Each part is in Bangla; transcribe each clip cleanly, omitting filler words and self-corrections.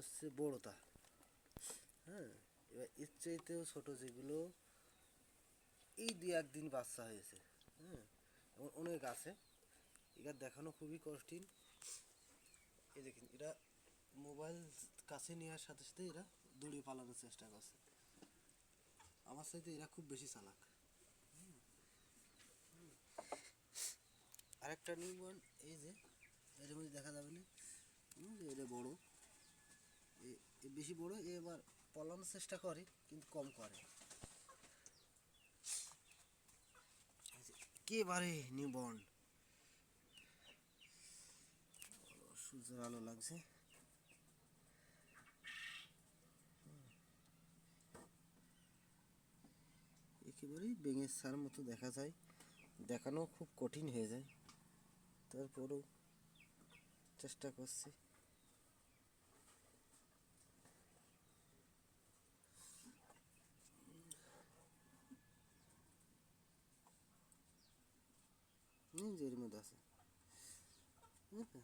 হচ্ছে বড়টা। হ্যাঁ, এবার এর চাইতেও ছোটো যেগুলো এই দু একদিন বাচ্চা হয়েছে। হ্যাঁ, এমন অনেক আছে। এরা দেখানো খুবই কঠিন। এই দেখুন, এরা মোবাইল কাছে নেওয়ার সাথে সাথে এরা দৌড়িয়ে পালানোর চেষ্টা করছে। আমার সাথে এরা খুব বেশি চালাক। আরেকটা নিউবর্ন এই যে এর মধ্যে দেখা যাবে না, এটা বড়, এ বেশি বড়, এ এবার পালানোর চেষ্টা করে কিন্তু কম করে। একেবারে নিউবর্ন, সূর্যের আলো লাগছে। একেবারেই বেঙের ছাড় মতো দেখা যায়, দেখানো খুব কঠিন হয়ে যায়, তারপরেও চেষ্টা করছি। এর মধ্যে আছে, এই যে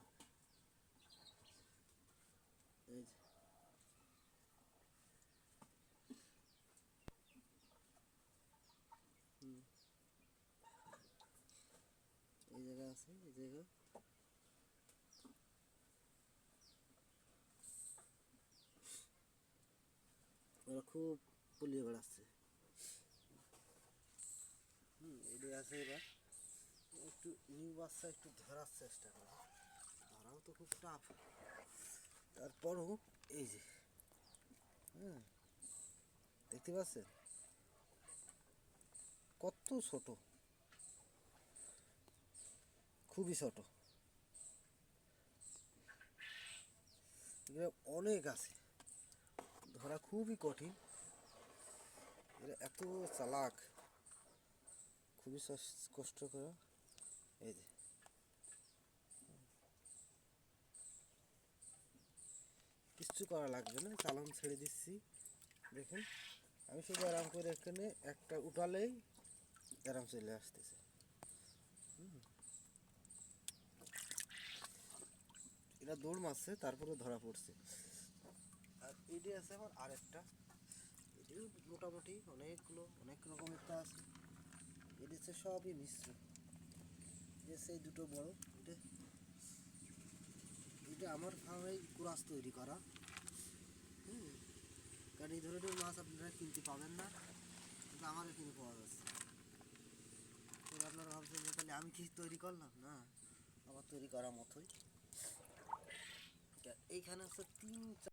এই জায়গা আছে, এই জায়গা ওরা খুব পলিয়ে বেড়াচ্ছে। এটা আছে। এবার একটু নিউ বাচ্চা একটু ধরার চেষ্টা করে, ধরাও তো খুব টাফ। তারপরও এই যে, হ্যাঁ, দেখতে পাচ্ছেন কত ছোট, খুবই ছোট। এরা অনেক আছে, ধরা খুবই কঠিন। এরা এত চালাক, খুবই কষ্টকর। এই যে কিচ্ছু করা লাগবে না, চালান ছেড়ে দিচ্ছি। দেখুন, আমি শুধু আরাম করে এখানে একটা উঠালেই আরাম চলে আসতেছে। এরা দৌড় মারছে, তারপরে ধরা পড়ছে। আর এটি আছে আমার আরেকটা, এটিও মোটামুটি অনেকগুলো অনেক রকমের তা আছে। এটি হচ্ছে সবই মিশ্র। যে সেই দুটো বড়, এটা এটা আমার ফার্মে কুরাস তৈরি করা। কারণ এই ধরনের মাছ আপনারা কিনতে পাবেন না, কিন্তু আমার এখানে পাওয়া যাচ্ছে। এবার আপনারা ভাবছেন যে তাহলে আমি কি তৈরি করলাম? না, আমার তৈরি করার মতোই। এইখানে হচ্ছে 3